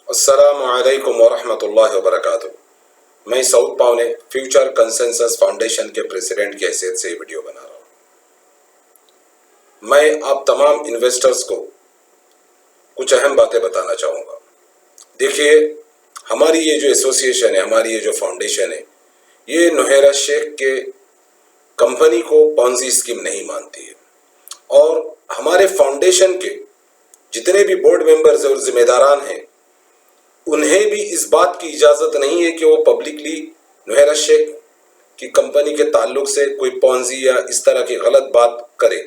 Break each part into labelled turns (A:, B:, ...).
A: अस्सलामुअलैकुम वरहमतुल्लाहि वबरकातुहू। मैं सऊद पावने फ्यूचर कंसेंसस फाउंडेशन के प्रेसिडेंट की हैसियत से वीडियो बना रहा हूँ। मैं आप तमाम इन्वेस्टर्स को कुछ अहम बातें बताना चाहूँगा। देखिए, हमारी ये जो एसोसिएशन है, हमारी ये जो फाउंडेशन है, ये नुहेरा शेख के कंपनी को पॉन्जी स्कीम नहीं मानती है और हमारे फाउंडेशन के जितने भी बोर्ड मेंबर्स और जिम्मेदारान हैं, उन्हें भी इस बात की इजाज़त नहीं है कि वो पब्लिकली नुहेरा शेख की कंपनी के ताल्लुक से कोई पॉन्जी या इस तरह की गलत बात करे।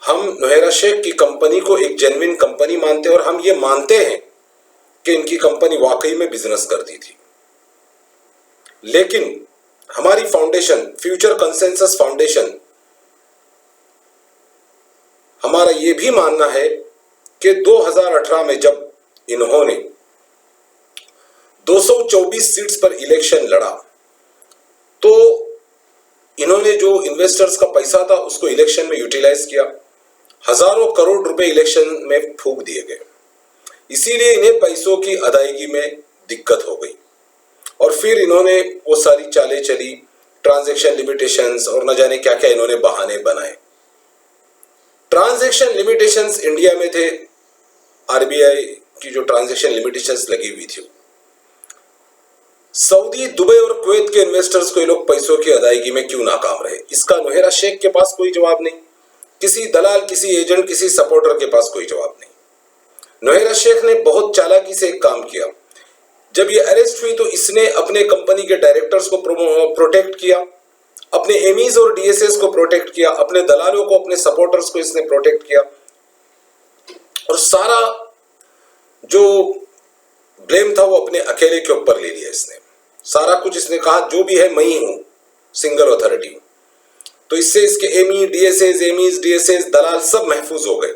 A: हम नुहेरा शेख की कंपनी को एक जेन्युइन कंपनी मानते हैं और हम ये मानते हैं कि इनकी कंपनी वाकई में बिजनेस करती थी। लेकिन हमारी फाउंडेशन फ्यूचर कंसेंसस फाउंडेशन, हमारा ये भी मानना है कि 2018 में जब इन्होंने 224 सीट्स पर इलेक्शन लड़ा तो इन्होंने जो इन्वेस्टर्स का पैसा था उसको इलेक्शन में यूटिलाइज किया। हजारों करोड़ रुपए इलेक्शन में फूंक दिए गए, इसीलिए इन्हें पैसों की अदायगी में दिक्कत हो गई और फिर इन्होंने वो सारी चालें चली, ट्रांजैक्शन लिमिटेशंस और न जाने क्या क्या इन्होंने बहाने बनाए। ट्रांजैक्शन लिमिटेशंस इंडिया में थे, आरबीआई की जो ट्रांजैक्शन लिमिटेशंस लगी हुई थी। सऊदी, दुबई और कुवैत के इन्वेस्टर्स को ये लोग पैसों की अदायगी में क्यों नाकाम रहे, इसका नुहेरा शेख के पास कोई जवाब नहीं, किसी दलाल, किसी एजेंट, किसी सपोर्टर के पास कोई जवाब नहीं। नुहेरा शेख ने बहुत चालाकी से एक काम किया। जब ये अरेस्ट हुई तो इसने अपने कंपनी के डायरेक्टर्स को प्रोटेक्ट किया, अपने एमीज और डीएसएस को प्रोटेक्ट किया, अपने दलालों को, अपने सपोर्टर्स को इसने प्रोटेक्ट किया और सारा जो ब्लेम था वो अपने अकेले के ऊपर ले लिया इसने। सारा कुछ इसने कहा जो भी है मैं ही हूं, सिंगल अथॉरिटी। तो इससे इसके एमी, डीएसएस, दलाल सब महफूज हो गए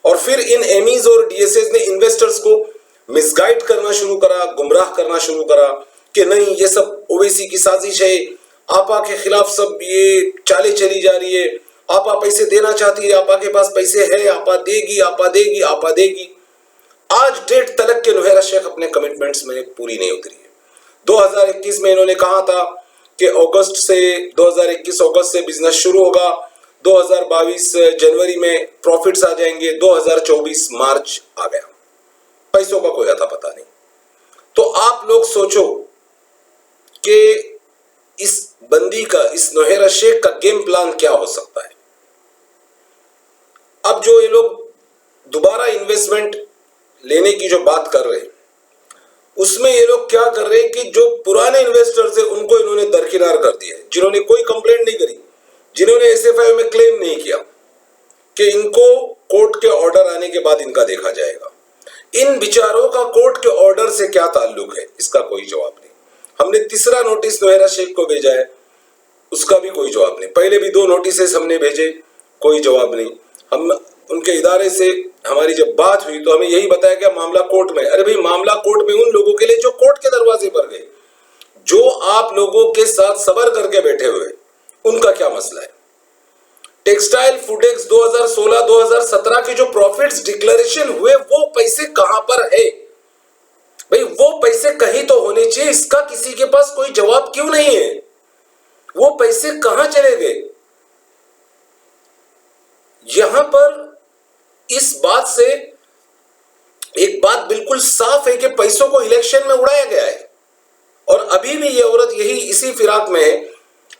A: और फिर इन एमीज और डीएसएस ने इन्वेस्टर्स को मिसगाइड करना शुरू करा, गुमराह करना शुरू करा कि नहीं ये सब ओवैसी की साजिश है, आपा के खिलाफ सब ये चालें चली जा रही है, आपा पैसे देना चाहती है, आपा के पास पैसे है, आपा देगी, आपा देगी, आपा देगी। आज डेट तलक के नुहेरा शेख अपने कमिटमेंट्स में पूरी नहीं उतरी है। 2021 में इन्होंने कहा था कि 2021 अगस्त से बिजनेस शुरू होगा, 2022 जनवरी में प्रॉफिट्स आ जाएंगे, 2024 मार्च आ गया, पैसों का कोई अता पता नहीं। तो आप लोग सोचो कि इस बंदी का, इस नुहेरा शेख का गेम प्लान क्या हो सकता है। अब जो ये लोग दोबारा इन्वेस्टमेंट लेने की जो बात कर रहे हैं उसमें ये लोग क्या कर रहे हैं कि जो पुराने इन्वेस्टर्स है उनको इन्होंने दरकिनार कर दिया है, जिन्होंने कोई कंप्लेंट नहीं करी, जिन्होंने एसएफआई में क्लेम नहीं किया कि इनको कोर्ट के ऑर्डर आने के बाद इनका देखा जाएगा। इन बिचारों का कोर्ट के ऑर्डर से क्या ताल्लुक है, इसका कोई जवाब नहीं। हमने तीसरा नोटिस नुहेरा शेख को भेजा है, उसका भी कोई जवाब नहीं। पहले भी 2 नोटिस हमने भेजे, कोई जवाब नहीं। हम उनके इदारे से हमारी जब बात हुई तो हमें यही बताया गया मामला कोर्ट में। अरे भाई, मामला कोर्ट में उन लोगों के लिए जो कोर्ट के दरवाजे पर गए, जो आप लोगों के साथ सबर करके बैठे हुए, उनका क्या मसला है। टेक्सटाइल फूडेक्स 2016-2017 के जो प्रॉफिट्स डिक्लेरेशन हुए वो पैसे कहां पर है भाई, वो पैसे कहीं तो होने चाहिए, इसका किसी के पास कोई जवाब क्यों नहीं है। वो पैसे कहां चले गए। यहां पर इस बात से एक बात बिल्कुल साफ है कि पैसों को इलेक्शन में उड़ाया गया है और अभी भी ये औरत यही इसी फिराक में है।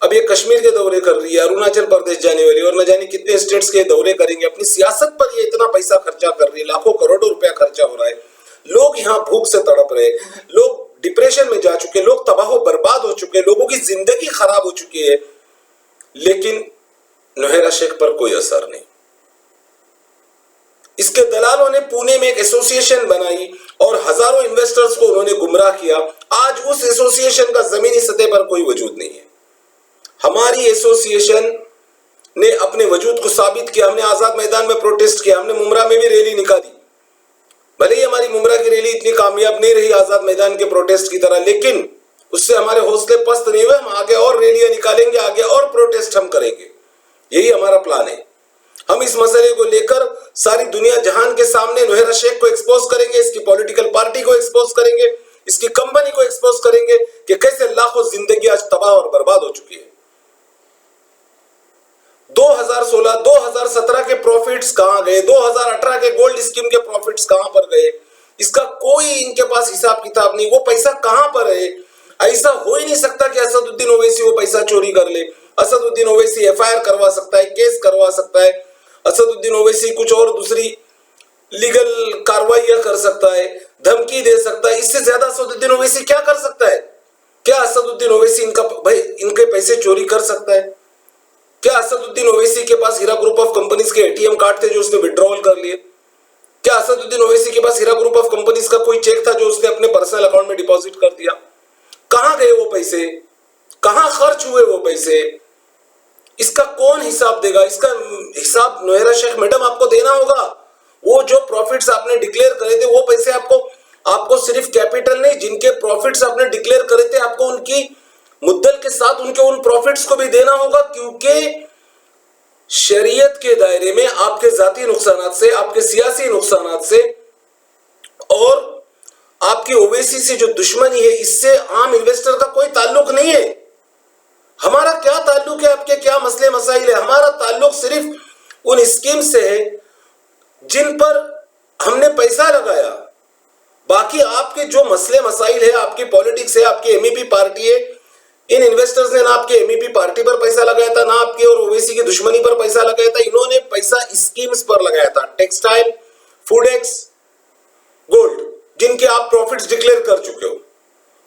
A: अब ये कश्मीर के दौरे कर रही है, अरुणाचल प्रदेश जाने वाली और न जाने कितने स्टेट्स के दौरे करेंगे। अपनी सियासत पर ये इतना पैसा खर्चा कर रही है, लाखों करोड़ों रुपया खर्चा हो रहा है। लोग यहाँ भूख से तड़प रहे, लोग डिप्रेशन में जा चुके, लोग तबाह बर्बाद हो चुके, लोगों की जिंदगी खराब हो चुकी है, लेकिन नुहेरा शेख पर कोई असर नहीं। इसके दलालों ने पुणे में एक एसोसिएशन बनाई और हजारों इन्वेस्टर्स को उन्होंने गुमराह किया। आज उस एसोसिएशन का जमीनी सतह पर कोई वजूद नहीं है। हमारी एसोसिएशन ने अपने वजूद को साबित किया। हमने आजाद मैदान में प्रोटेस्ट किया, हमने मुमरा में भी रैली निकाली। भले ही हमारी मुमरा की रैली इतनी कामयाब नहीं रही आजाद मैदान के प्रोटेस्ट की तरह, लेकिन उससे हमारे हौसले पस्त नहीं हुए। हम आगे और रैलियां निकालेंगे, आगे और प्रोटेस्ट हम करेंगे, यही हमारा प्लान है। हम इस मसले को लेकर सारी दुनिया जहान के सामने नोहेरा शेख को एक्सपोज करेंगे, इसकी पॉलिटिकल पार्टी को एक्सपोज करेंगे, इसकी कंपनी को एक्सपोज करेंगे कि कैसे लाखों जिंदगी आज तबाह और बर्बाद हो चुकी है। 2016, 2017 के प्रॉफिट्स कहां गए, 2018 के गोल्ड स्कीम के प्रॉफिट्स कहां पर गए, इसका कोई इनके पास हिसाब किताब नहीं। वो पैसा कहां पर है? ऐसा हो ही नहीं सकता कि असदुद्दीन ओवैसी वो पैसा चोरी कर ले। असदुद्दीन ओवैसी एफआईआर करवा सकता है, केस करवा सकता है, असदुद्दीन ओवैसी कुछ और दूसरी लीगल कार्रवाइयां कर सकता है, धमकी दे सकता है। इससे ज्यादा असदुद्दीन ओवैसी क्या कर सकता है? क्या असदुद्दीन ओवैसी इनके पैसे चोरी कर सकता है? क्या असदुद्दीन ओवैसी के पास हीरा ग्रुप ऑफ कंपनीज के एटीएम कार्ड थे जो उसने विड्रॉल कर लिए? क्या असदुद्दीन ओवैसी के पास हीरा ग्रुप ऑफ कंपनीज का कोई चेक था जो उसने अपने पर्सनल अकाउंट में डिपॉजिट कर दिया? कहां गए वो पैसे? कहां खर्च हुए वो पैसे? इसका कौन हिसाब देगा? इसका हिसाब नोहेरा शेख मैडम आपको देना होगा। वो जो प्रॉफिट्स आपने डिक्लेयर करे थे वो पैसे आपको सिर्फ कैपिटल नहीं, जिनके प्रॉफिट्स आपने डिक्लेयर करे थे आपको उनकी मुद्दल के साथ उनके उन प्रॉफिट्स को भी देना होगा, क्योंकि शरीयत के दायरे में आपके जाती नुकसानात से, आपके सियासी नुकसानात से और आपकी ओवैसी से जो दुश्मनी है, इससे आम इन्वेस्टर का कोई ताल्लुक नहीं है। हमारा क्या ताल्लुक है? आपके क्या मसले मसाइल है? हमारा ताल्लुक सिर्फ उन स्कीम से है जिन पर हमने पैसा लगाया। बाकी आपके जो मसले मसाइल है, आपकी पॉलिटिक्स है, आपकी एमईपी पार्टी है, इन इन्वेस्टर्स ने ना आपके एमईपी पार्टी पर पैसा लगाया था, ना आपके और ओवैसी की दुश्मनी पर पैसा लगाया था। इन्होंने पैसा स्कीम्स पर लगाया था, टेक्सटाइल, फूडेक्स, गोल्ड, जिनके आप प्रॉफिट्स डिक्लेयर कर चुके हो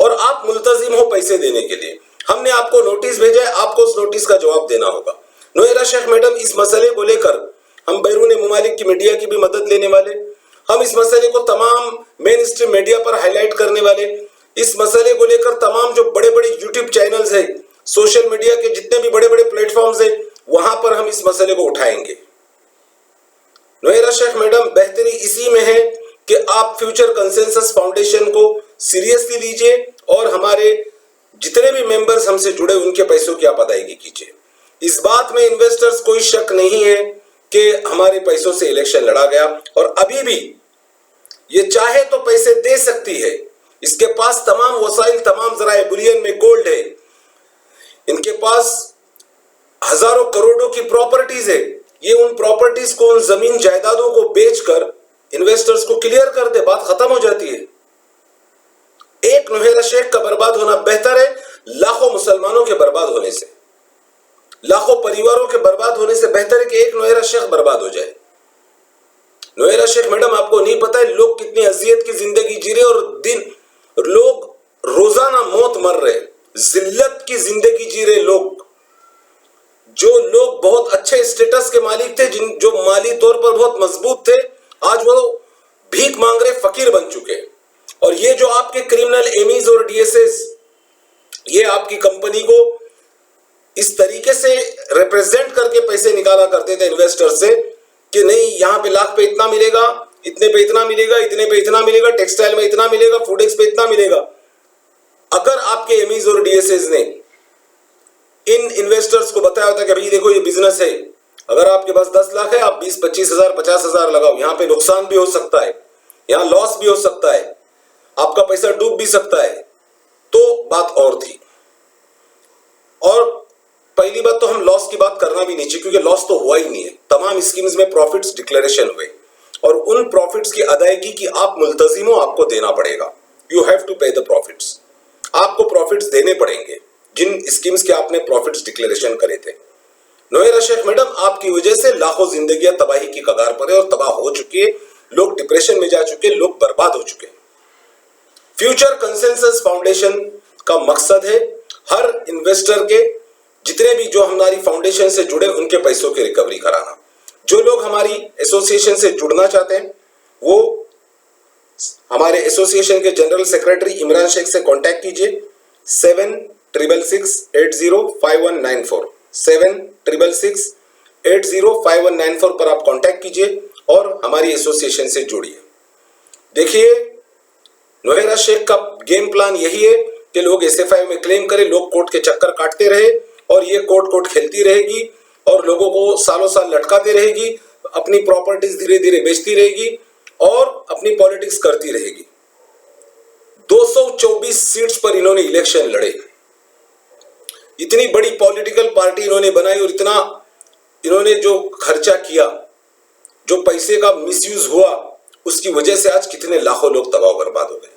A: और आप मुल्तजिम हो पैसे देने के लिए। हमने आपको नोटिस भेजा है, आपको उस नोटिस का जवाब देना होगा। नोहेरा शेख मैडम, इस मसले को लेकर हम बैरून मुमालिक की मीडिया की भी मदद लेने वाले, हम इस मसले को तमाम मेन स्ट्रीम मीडिया पर हाईलाइट करने वाले, इस मसले को लेकर तमाम जो बड़े बड़े यूट्यूब चैनल्स है, सोशल मीडिया के जितने भी बड़े बड़े प्लेटफॉर्म्स है, वहां पर हम इस मसले को उठाएंगे। नोहेरा शेख मैडम, बेहतरी इसी में है कि आप फ्यूचर कंसेंसस फाउंडेशन को सीरियसली लीजिए और हमारे जितने भी मेंबर्स हमसे जुड़े उनके पैसों की आप अदायगी कीजिए। इस बात में इन्वेस्टर्स कोई शक नहीं है कि हमारे पैसों से इलेक्शन लड़ा गया और अभी भी ये चाहे तो पैसे दे सकती है। इसके पास तमाम वसाइल, तमाम जराए बुलियन में गोल्ड है, इनके पास हजारों करोड़ों की प्रॉपर्टीज है। ये उन प्रॉपर्टीज को, उन जमीन जायदादों को बेचकर इन्वेस्टर्स को क्लियर कर दे, बात खत्म हो जाती है। एक नोहेरा शेख का बर्बाद होना बेहतर है लाखों मुसलमानों के बर्बाद होने से, लाखों परिवारों के बर्बाद होने से बेहतर है कि एक नोहेरा शेख बर्बाद हो जाए। नोहेरा शेख मैडम, आपको नहीं पता है लोग कितनी अजियत की जिंदगी जी रहे और लोग रोजाना मौत मर रहे, जिल्लत की जिंदगी जी रहे लोग। जो लोग बहुत अच्छे स्टेटस के मालिक थे, जो माली तौर पर बहुत मजबूत थे, आज वो भीख मांग रहे, फकीर बन चुके। और ये जो आपके क्रिमिनल एमीज और डीएसएस, ये आपकी कंपनी को इस तरीके से रिप्रेजेंट करके पैसे निकाला करते थे इन्वेस्टर से कि नहीं, यहां पे लाख पे इतना मिलेगा, इतने पे इतना मिलेगा, इतने पे इतना मिलेगा, टेक्सटाइल में इतना मिलेगा, फूडेक्स पे इतना मिलेगा। अगर आपके एमीज और डीएसएस ने इन इन्वेस्टर्स को बताया होता कि भाई देखो ये बिजनेस है, अगर आपके पास 10 लाख है, आप 20, 25 हजार, 50 हजार लगाओ, यहाँ पे नुकसान भी हो सकता है, यहाँ लॉस भी हो सकता है, आपका पैसा डूब भी सकता है, तो बात और थी। और पहली बात तो हम लॉस की बात करना भी नहीं चाहिए, क्योंकि लॉस तो हुआ ही नहीं है। तमाम स्कीम्स में प्रॉफिट्स डिक्लेरेशन हुए और उन प्रॉफिट्स की अदायगी की आप मुल्तजिम हो, आपको देना पड़ेगा। यू हैव टू पे द प्रॉफिट्स, आपको प्रॉफिट्स देने पड़ेंगे जिन स्कीम्स के आपने प्रॉफिट्स डिक्लेरेशन करे थे। नोहेरा शेख मैडम, आपकी वजह से लाखों जिंदगियां तबाही की कगार पर है और तबाह हो चुकी है, लोग डिप्रेशन में जा चुके, लोग बर्बाद हो चुके। फ्यूचर कंसेंसस फाउंडेशन का मकसद है हर इन्वेस्टर के, जितने भी जो हमारी फाउंडेशन से जुड़े, उनके पैसों की रिकवरी कराना। जो लोग हमारी एसोसिएशन से जुड़ना चाहते हैं वो हमारे एसोसिएशन के जनरल सेक्रेटरी इमरान शेख से कांटेक्ट कीजिए 7666805194 7666805194 पर आप कांटेक्ट कीजिए और हमारी एसोसिएशन से जुड़िए। देखिए, नोहेरा शेख का गेम प्लान यही है कि लोग एसएफआई में क्लेम करें, लोग कोर्ट के चक्कर काटते रहे और ये कोर्ट खेलती रहेगी। और लोगों को सालों साल लटकाते रहेगी, अपनी प्रॉपर्टीज धीरे धीरे बेचती रहेगी और अपनी पॉलिटिक्स करती रहेगी। 224 सीट्स पर इन्होंने इलेक्शन लड़े, इतनी बड़ी पॉलिटिकल पार्टी इन्होंने बनाई और इतना इन्होंने जो खर्चा किया, जो पैसे का मिसयूज हुआ, उसकी वजह से आज कितने लाखों लोग तबाह बर्बाद हो गए।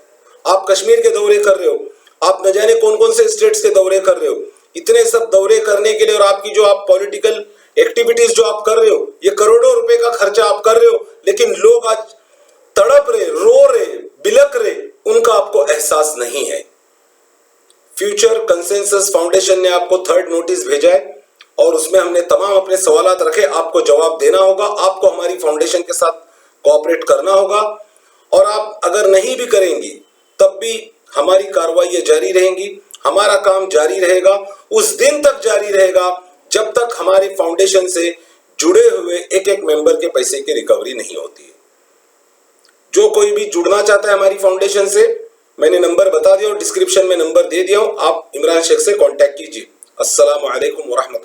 A: आप कश्मीर के दौरे कर रहे हो, आप न जाने कौन कौन से स्टेट्स के दौरे कर रहे हो, इतने सब दौरे करने के लिए और आपकी जो आप पॉलिटिकल एक्टिविटीज जो आप कर रहे हो, ये करोड़ों रुपए का खर्चा आप कर रहे हो, लेकिन लोग आज तड़प रहे, रो रहे, बिलक रहे, उनका आपको एहसास नहीं है। फ्यूचर कंसेंसस फाउंडेशन ने आपको 3rd नोटिस भेजा है और उसमें हमने तमाम अपने सवालात रखे, आपको जवाब देना होगा, आपको हमारी फाउंडेशन के साथ कोऑपरेट करना होगा और आप अगर नहीं भी करेंगी तब भी हमारी कार्रवाई जारी रहेंगी, हमारा काम जारी रहेगा, उस दिन तक जारी रहेगा जब तक हमारी फाउंडेशन से जुड़े हुए एक एक मेंबर के पैसे की रिकवरी नहीं होती है। जो कोई भी जुड़ना चाहता है हमारी फाउंडेशन से, मैंने नंबर बता दिया और डिस्क्रिप्शन में नंबर दे दिया हूं, आप इमरान शेख से कांटेक्ट कीजिए। अस्सलाम वालेकुम व रहमतुल्लाह।